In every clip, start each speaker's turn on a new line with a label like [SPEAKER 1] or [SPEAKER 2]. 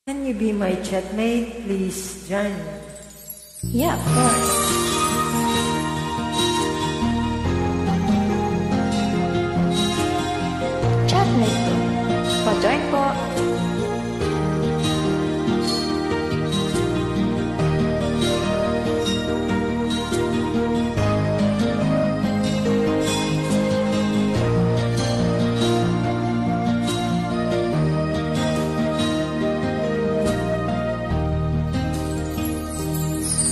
[SPEAKER 1] Can you be my chatmate? Please join me.
[SPEAKER 2] Yeah, of course. Chatmate po. Pa-join po.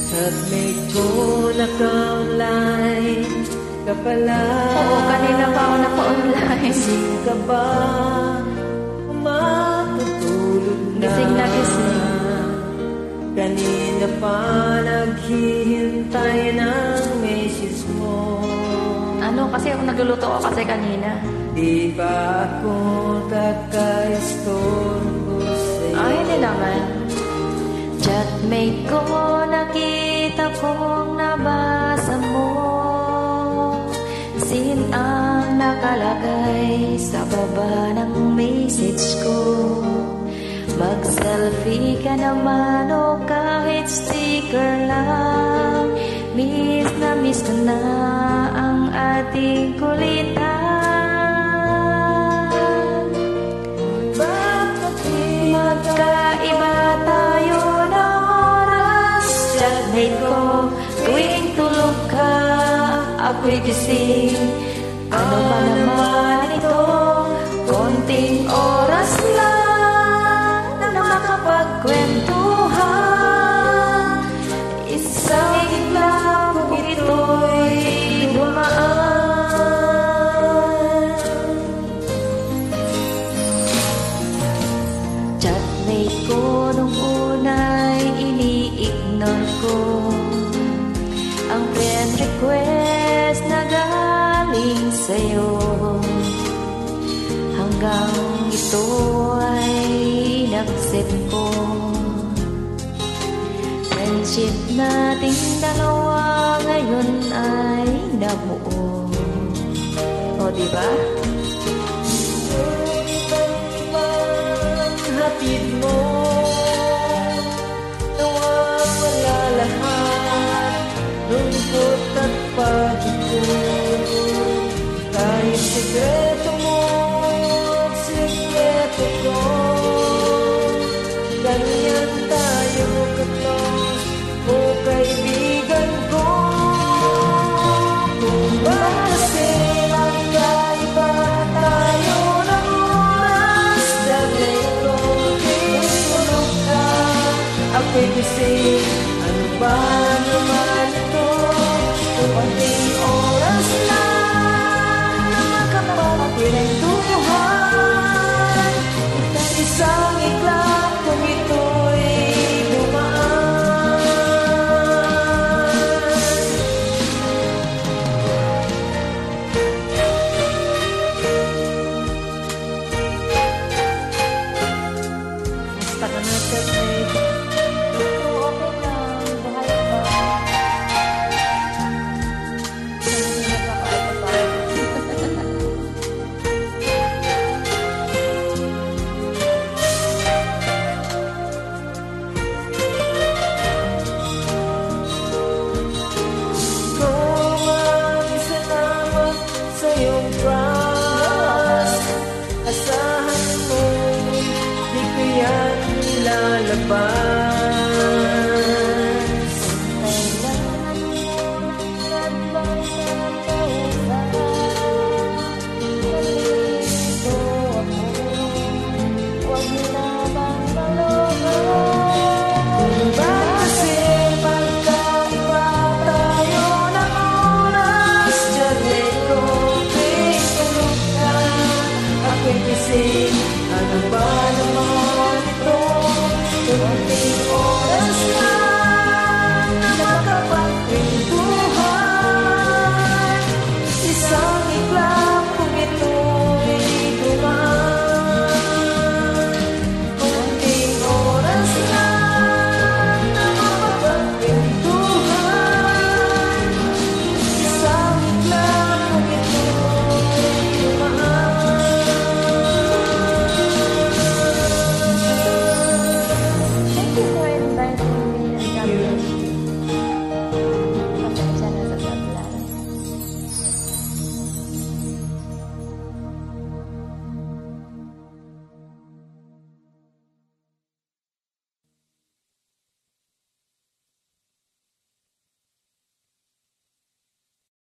[SPEAKER 1] Chatmate ko naka-online ka pala.
[SPEAKER 2] Oo, kanina pa ako naka-online.
[SPEAKER 1] Gising ka ba? Matutulog na.
[SPEAKER 2] Gising na gising.
[SPEAKER 1] Kanina pa naghihintay ng message mo.
[SPEAKER 2] Ano, kasi ako nagluluto ko kasi kanina.
[SPEAKER 1] Di ba ako kakaistorbo sa'yo?
[SPEAKER 2] Ay, hindi naman. Chatmate ko, nakita kong nabasa mo. Sin ang nakalagay sa baba ng message ko. Mag-selfie ka naman o kahit sticker lang. Miss na miss ko na ang ating kulitan. Magkaiba tayo ng oras. Chatmate ko, tuwing tulog ka, ako'y gising. Ano ba naman ito? Konting oras lang na makapagkwentuhan. Isang iglap kung ito'y dumaan. Chatmate ko nung una'y ini-ignore ko ang friend request na galing sa'yo. Hanggang ito ay inaccept ko. Friendship nating dalawa ngayon ay nabuo. O, diba?
[SPEAKER 1] Ibang hatid mo, nawawala lahat, lungkot at pagod. Kahit sikreto mo, sikreto ko, ganyan tayo ka-close, o kaibigan ko. Kung ba kasi magkaiba tayo ng oras, dahil ko tinulog ka, ako'y gising. Ano ba naman ito? Kung konting oras lang na makapagkwentuhan. Isang iglap kung ito'y dumaan. Basta ka na, chatmate.
[SPEAKER 2] Oo, okay lang. Buhay pa. Hindi nakakaano pa.
[SPEAKER 1] Maraming salamat sa iyong trust. Asahan mo, di ko yan ilalabas.
[SPEAKER 2] Kailangan mo ng advice at kausap. Nalilito ako. Huwag mo